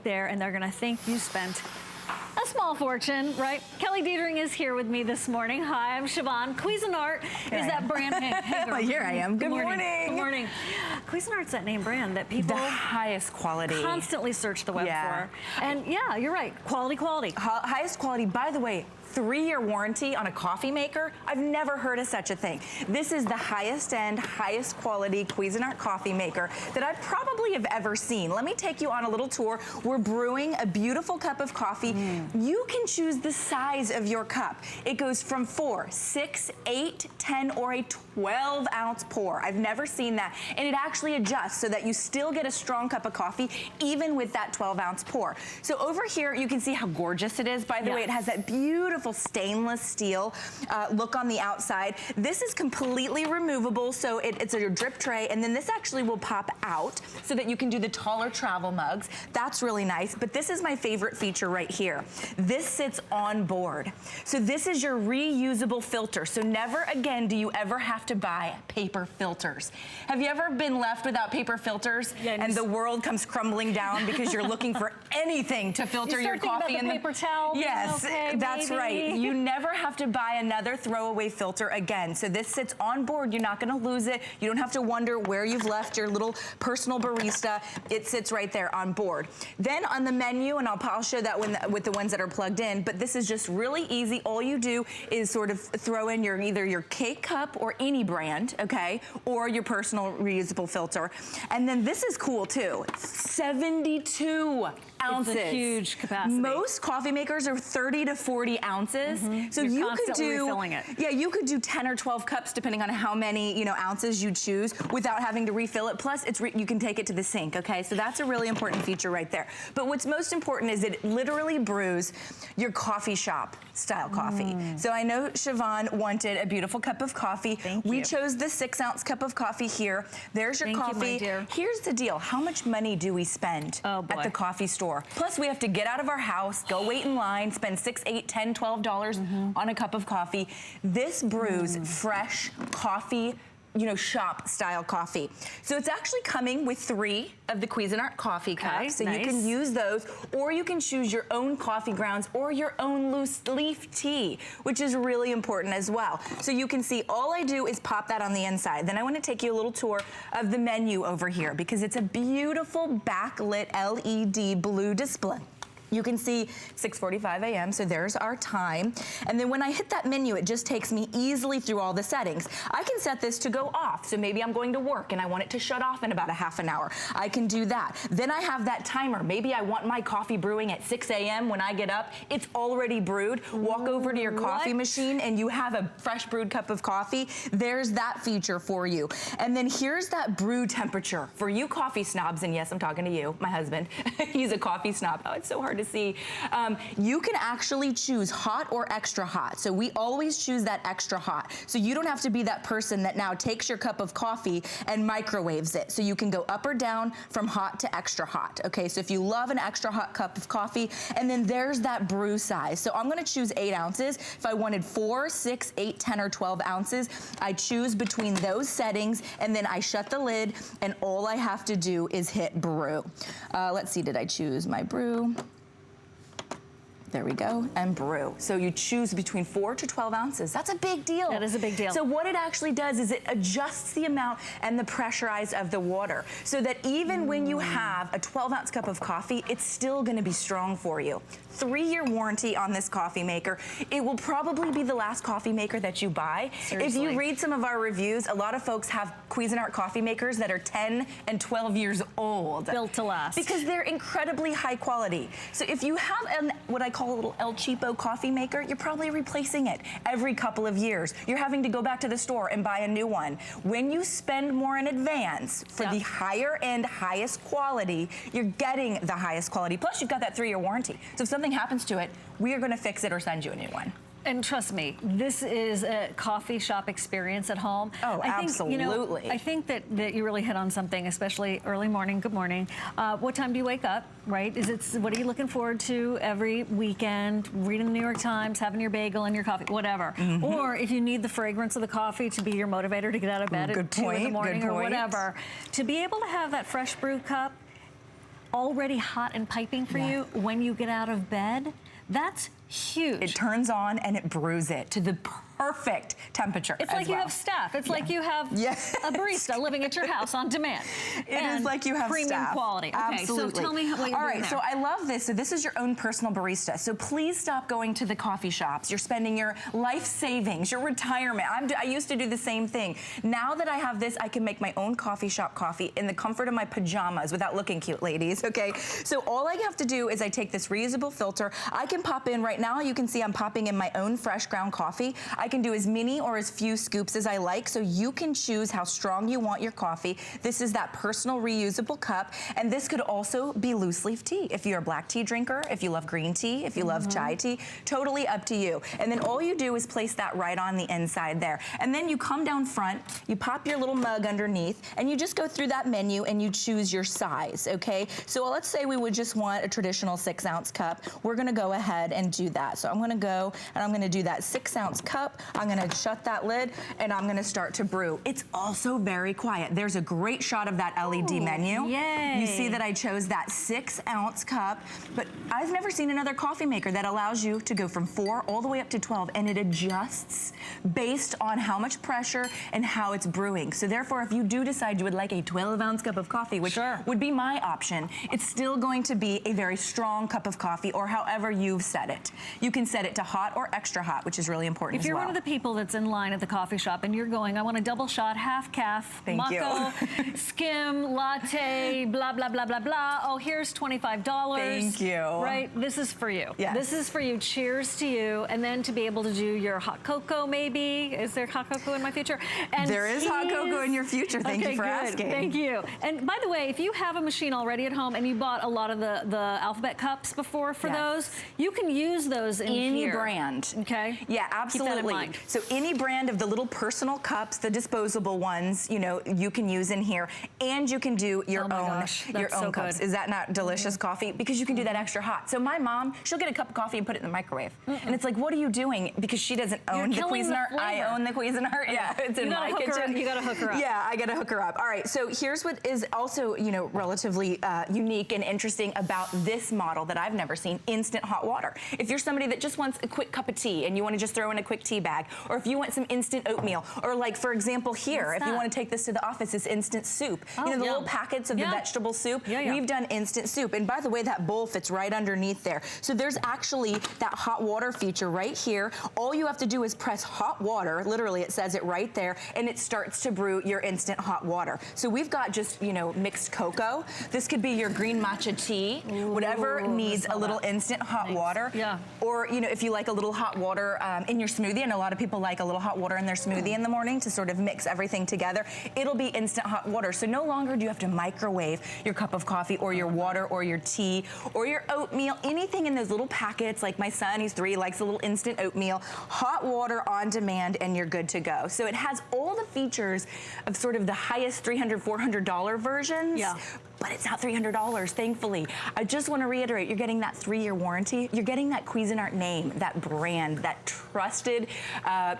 there, and they're gonna think you spent a small fortune, right? Kelly Dietering is here with me this morning. Hi, I'm Siobhan. Cuisinart is that brand. Hey, girl. Here I am. Good morning. Good morning. Cuisinart's that name brand that people the highest quality constantly search the web for. And yeah, you're right. Quality. Highest quality. By the way, 3-year warranty on a coffee maker. I've never heard of such a thing. This is the highest end, highest quality Cuisinart coffee maker that I probably have ever seen. Let me take you on a little tour. We're brewing a beautiful cup of coffee. You can choose the size of your cup. It goes from 4, 6, 8, 10, or a 12-ounce pour. I've never seen that. And it actually adjusts so that you still get a strong cup of coffee even with that 12-ounce pour. So over here, you can see how gorgeous it is. By the way, it has that beautiful stainless steel look on the outside. This is completely removable, so it's a drip tray, and then this actually will pop out so that you can do the taller travel mugs. That's really nice, but this is my favorite feature right here. This sits on board. So this is your reusable filter, so never again do you ever have to buy paper filters. Have you ever been left without paper filters and the world comes crumbling down because you're looking for anything to filter your coffee in the paper towel? Yes, okay, that's right. You never have to buy another throwaway filter again. So this sits on board. You're not going to lose it. You don't have to wonder where you've left your little personal barista. It sits right there on board. Then on the menu, and I'll show that with the ones that are plugged in, but this is just really easy. All you do is sort of throw in either your K cup or any brand, okay, or your personal reusable filter. And then this is cool too. 72 ounces. It's a huge capacity. Most coffee makers are 30 to 40 ounces. So you could do, refilling it. Yeah, you could do 10 or 12 cups depending on how many ounces you choose without having to refill it. Plus, you can take it to the sink. Okay, so that's a really important feature right there. But what's most important is it literally brews your coffee shop style coffee. So I know Siobhan wanted a beautiful cup of coffee. Thank you. We chose the 6-ounce cup of coffee here. There's your coffee. You, my dear. Here's the deal. How much money do we spend at the coffee store? Plus, we have to get out of our house, go wait in line, spend $6, $8, $10, $12 on a cup of coffee. This brews fresh coffee, shop style coffee. So it's actually coming with 3 of the Cuisinart coffee cups. So you can use those, or you can choose your own coffee grounds or your own loose leaf tea, which is really important as well. So you can see all I do is pop that on the inside. Then I want to take you a little tour of the menu over here because it's a beautiful backlit LED blue display. You can see 6:45 a.m., so there's our time. And then when I hit that menu, it just takes me easily through all the settings. I can set this to go off, so maybe I'm going to work and I want it to shut off in about a half an hour. I can do that. Then I have that timer. Maybe I want my coffee brewing at 6 a.m. when I get up. It's already brewed. Walk over to your coffee machine and you have a fresh brewed cup of coffee. There's that feature for you. And then here's that brew temperature. For you coffee snobs, and yes, I'm talking to you, my husband. He's a coffee snob. Oh, it's so hard to see. You can actually choose hot or extra hot. So we always choose that extra hot. So you don't have to be that person that now takes your cup of coffee and microwaves it. So you can go up or down from hot to extra hot. Okay, so if you love an extra hot cup of coffee, and then there's that brew size. So I'm gonna choose 8 ounces. If I wanted 4, 6, 8, 10, or 12 ounces, I choose between those settings, and then I shut the lid, and all I have to do is hit brew. Let's see, did I choose my brew? There we go, and brew. So you choose between 4 to 12 ounces. That's a big deal. That is a big deal. So what it actually does is it adjusts the amount and the pressurize of the water so that even when you have a 12-ounce cup of coffee, it's still gonna be strong for you. 3-year warranty on this coffee maker. It will probably be the last coffee maker that you buy. Seriously. If you read some of our reviews, a lot of folks have Cuisinart coffee makers that are 10 and 12 years old. Built to last. Because they're incredibly high quality. So if you have what I call a little El Cheapo coffee maker, you're probably replacing it every couple of years. You're having to go back to the store and buy a new one. When you spend more in advance for the higher end, highest quality, you're getting the highest quality. Plus you've got that 3-year warranty. So if something happens to it, we are gonna fix it or send you a new one. And trust me, this is a coffee shop experience at home. Oh, absolutely. I think that you really hit on something, especially early morning. Good morning. What time do you wake up, right? What are you looking forward to every weekend? Reading the New York Times, having your bagel and your coffee, whatever. Or if you need the fragrance of the coffee to be your motivator to get out of bed at 2 in the morning or whatever. To be able to have that fresh brew cup, already hot and piping for you when you get out of bed. That's huge. It turns on and it brews it to the perfect temperature. It's like you have staff. It's like you have a barista living at your house on demand. It is like you have premium staff. Quality. Okay, Absolutely. so tell me what you're All right, doing there. so I love this. So this is your own personal barista. So please stop going to the coffee shops. You're spending your life savings, your retirement. I used to do the same thing. Now that I have this, I can make my own coffee shop coffee in the comfort of my pajamas without looking cute, ladies, okay? So all I have to do is I take this reusable filter. I can pop in right now. You can see I'm popping in my own fresh ground coffee. I can do as many or as few scoops as I like, so you can choose how strong you want your coffee. This is that personal reusable cup, and this could also be loose leaf tea. If you're a black tea drinker, if you love green tea, if you love chai tea, totally up to you. And then all you do is place that right on the inside there. And then you come down front, you pop your little mug underneath, and you just go through that menu and you choose your size, okay? So let's say we would just want a traditional 6-ounce cup. We're gonna go ahead and do that. So I'm gonna go and I'm gonna do that 6-ounce cup. I'm gonna shut that lid and I'm gonna start to brew. It's also very quiet. There's a great shot of that LED menu. Yay. You see that I chose that 6-ounce cup, but I've never seen another coffee maker that allows you to go from 4 all the way up to 12, and it adjusts based on how much pressure and how it's brewing. So therefore, if you do decide you would like a 12-ounce cup of coffee, which would be my option, it's still going to be a very strong cup of coffee, or however you've set it. You can set it to hot or extra hot, which is really important If you're as well. one of the people that's in line at the coffee shop and you're going, I want a double shot, half calf, macco, skim, latte, blah, blah, blah, blah, blah. Oh, here's $25. Thank you. Right? This is for you. Yes. This is for you. Cheers to you. And then to be able to do your hot cocoa, maybe. Is there hot cocoa in my future? And there is hot cocoa in your future. Thank you for asking. Thank you. And by the way, if you have a machine already at home and you bought a lot of the alphabet cups before for those, you can use those in any here. brand. Okay? Yeah, absolutely. Keep that in mind. So any brand of the little personal cups, the disposable ones, you know, you can use in here, and you can do your own cups. Good. Is that not delicious coffee? Because you can do that extra hot. So my mom, she'll get a cup of coffee and put it in the microwave. And it's like, what are you doing? Because she doesn't own the Cuisinart. I own the Cuisinart. Yeah, it's in my kitchen. You gotta hook her up. Yeah, I gotta hook her up. All right, so here's what is also, you know, relatively unique and interesting about this model that I've never seen: instant hot water. If you're somebody that just wants a quick cup of tea and you want to just throw in a quick tea bag, or if you want some instant oatmeal, or like, for example, here, if you want to take this to the office, this instant soup. You know, the little packets of the vegetable soup? We've done instant soup. And by the way, that bowl fits right underneath there. So there's actually that hot water feature right here. All you have to do is press hot water, literally it says it right there, and it starts to brew your instant hot water. So we've got just, you know, mixed cocoa. This could be your green matcha tea, whatever needs a little instant hot water. Or, you know, if you like a little hot water in your smoothie, and a lot of people like a little hot water in their smoothie in the morning to sort of mix everything together, it'll be instant hot water. So no longer do you have to microwave your cup of coffee or your water or your tea or your oatmeal, anything in those little packets. Like my son, he's 3, likes a little instant oatmeal. Hot water on demand, and you're good to go. So it has all the features of sort of the highest $300, $400 versions. But it's not $300, thankfully. I just want to reiterate, you're getting that 3-year warranty. You're getting that Cuisinart name, that brand, that trusted,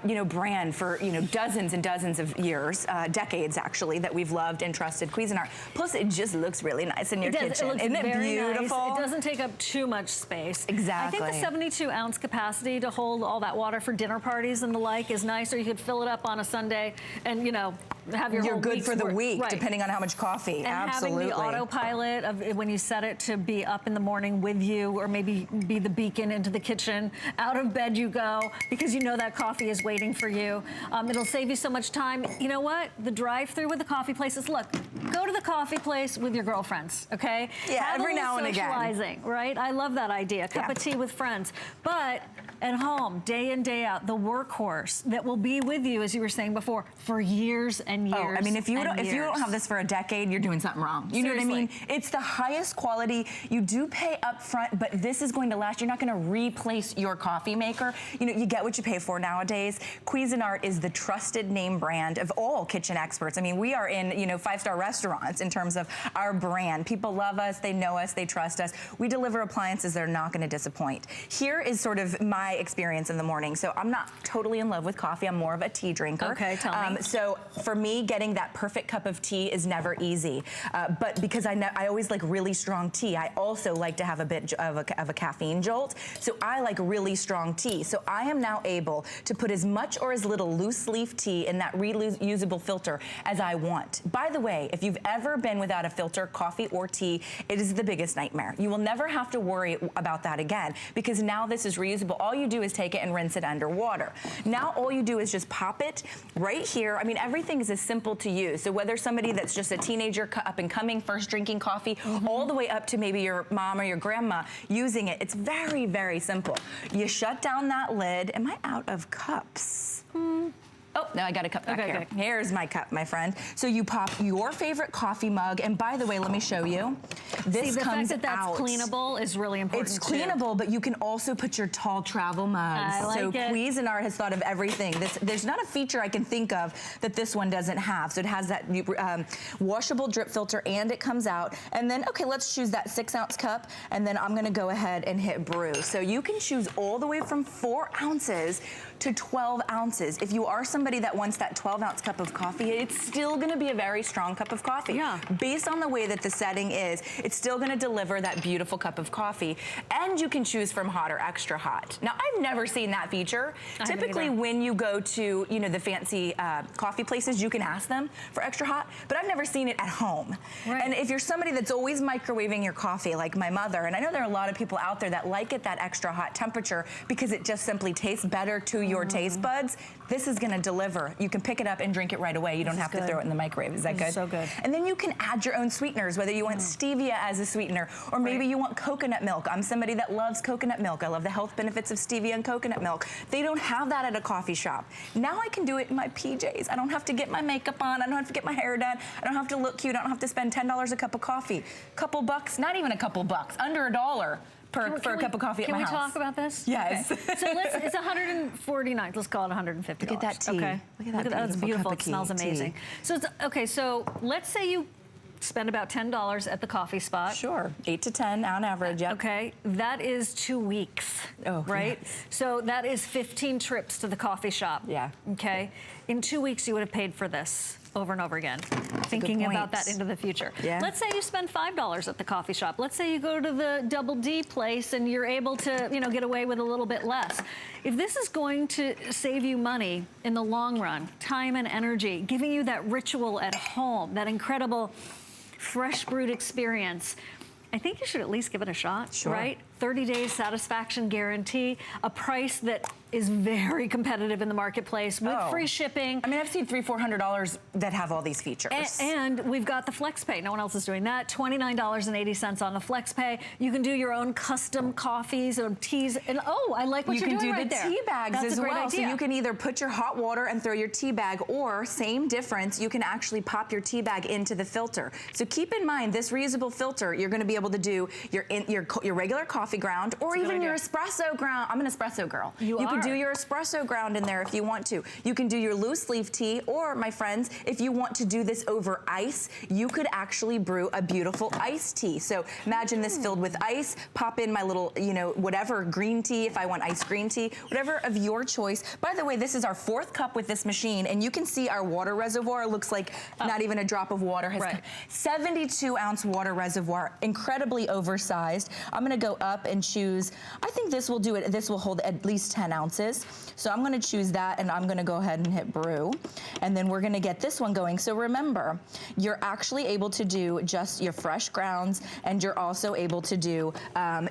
you know, brand for, you know, dozens and dozens of years, decades actually, that we've loved and trusted Cuisinart. Plus, it just looks really nice in your kitchen. It looks Isn't it very beautiful? Nice. It doesn't take up too much space. Exactly. I think the 72-ounce capacity to hold all that water for dinner parties and the like is nice, or you could fill it up on a Sunday and, you know, have your whole good for the week, right, depending on how much coffee. And absolutely. having the autopilot of when you set it to be up in the morning with you, or maybe be the beacon into the kitchen. Out of bed you go, because you know that coffee is waiting for you. It'll save you so much time. You know what? The drive-through with the coffee places. Look, go to the coffee place with your girlfriends, okay? Yeah, have every now and again. Socializing, right? I love that idea. Cup of tea with friends. But at home, day in, day out, the workhorse that will be with you, as you were saying before, for years and years. Oh, I mean, if you don't have this for a decade, you're doing something wrong. You know what I mean? It's the highest quality. You do pay up front, but this is going to last. You're not going to replace your coffee maker. You know, you get what you pay for nowadays. Cuisinart is the trusted name brand of all kitchen experts. I mean, we are in, you know, 5-star restaurants in terms of our brand. People love us, they know us, they trust us. We deliver appliances that are not going to disappoint. Here is sort of my my experience in the morning. So I'm not totally in love with coffee. I'm more of a tea drinker. Okay, tell me. So for me, getting that perfect cup of tea is never easy. But because I always like really strong tea, I also like to have a bit of a caffeine jolt. So I like really strong tea. So I am now able to put as much or as little loose leaf tea in that reusable filter as I want. By the way, if you've ever been without a filter, coffee or tea, it is the biggest nightmare. You will never have to worry about that again, because now this is reusable. All you do is take it and rinse it under water. Now all you do is just pop it right here. I mean, everything is as simple to use. So whether somebody that's just a teenager up and coming, first drinking coffee, all the way up to maybe your mom or your grandma using it, it's very, very simple. You shut down that lid. Am I out of cups? Oh, no, I got a cup back here. Good. Here's my cup, my friend. So you pop your favorite coffee mug, and by the way, let me show you. This the comes fact that that's out. cleanable is really important. It's cleanable, but you can also put your tall travel mugs. I like so it. Cuisinart has thought of everything. There's not a feature I can think of that this one doesn't have. So it has that washable drip filter, and it comes out. And then, okay, let's choose that 6-ounce cup, and then I'm gonna go ahead and hit brew. So you can choose all the way from 4 ounces to 12 ounces. If you are somebody that wants that 12-ounce cup of coffee, it's still gonna be a very strong cup of coffee. Yeah. Based on the way that the setting is, it's still gonna deliver that beautiful cup of coffee. And you can choose from hot or extra hot. Now, I've never seen that feature. Typically, when you go to, you know, the fancy coffee places, you can ask them for extra hot, but I've never seen it at home. Right. And if you're somebody that's always microwaving your coffee, like my mother, and I know there are a lot of people out there that like it that extra hot temperature because it just simply tastes better to your taste buds, this is gonna deliver. You can pick it up and drink it right away. You don't have to throw it in the microwave. Is that good? So good. And then you can add your own sweeteners, whether you want stevia as a sweetener, or maybe you want coconut milk. I'm somebody that loves coconut milk. I love the health benefits of stevia and coconut milk. They don't have that at a coffee shop. Now I can do it in my PJs. I don't have to get my makeup on. I don't have to get my hair done. I don't have to look cute. I don't have to spend $10 a cup of coffee. Couple bucks, not even a couple bucks, under $1 for a cup of coffee at my house. Can we talk about this? Yes. Okay. So it's 149. Let's call it $150. Look at that tea. Okay. Look at that That's beautiful. It cup of smells tea. amazing. So it's okay. So let's say you spend about $10 at the coffee spot. Sure, 8 to 10 on average, yep. Okay, that is 2 weeks, right? Yes. So that is 15 trips to the coffee shop. Yeah. Okay, in 2 weeks you would have paid for this over and over again, thinking about that into the future. Yeah. Let's say you spend $5 at the coffee shop. Let's say you go to the Double D place and you're able to, you know, get away with a little bit less. If this is going to save you money in the long run, time and energy, giving you that ritual at home, that incredible fresh brewed experience, I think you should at least give it a shot, right? 30 days satisfaction guarantee, a price that is very competitive in the marketplace with free shipping. I mean, I've seen $300-400 that have all these features. And we've got the FlexPay. No one else is doing that. $29.80 on the FlexPay. You can do your own custom coffees or teas. And I like what you're doing right there. You can do the tea bags as well. Idea. So you can either put your hot water and throw your tea bag, or same difference, you can actually pop your tea bag into the filter. So keep in mind, this reusable filter, you're going to be able to do your regular coffee ground, or even your espresso ground. I'm an espresso girl. You can do your espresso ground in there if you want to. You can do your loose leaf tea, or my friends, if you want to do this over ice, you could actually brew a beautiful iced tea. So imagine this filled with ice, pop in my little, you know, whatever green tea, if I want iced green tea, whatever of your choice. By the way, this is our 4th cup with this machine, and you can see our water reservoir looks like not even a drop of water has come. 72-ounce water reservoir, incredibly oversized. I'm gonna go up and choose, I think this will do it, this will hold at least 10 ounces. So I'm gonna choose that, and I'm gonna go ahead and hit brew. And then we're gonna get this one going. So remember, you're actually able to do just your fresh grounds, and you're also able to do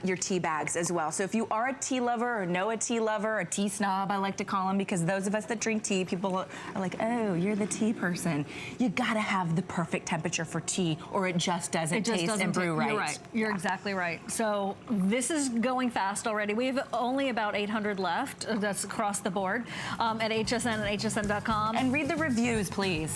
your tea bags as well. So if you are a tea lover or know a tea lover, a tea snob, I like to call them, because those of us that drink tea, people are like, oh, you're the tea person. You gotta have the perfect temperature for tea, or it just doesn't taste and brew right. You're right. You're exactly right. So this is going fast already. We have only about 800 left. That's across the board at HSN and hsn.com. And read the reviews, please.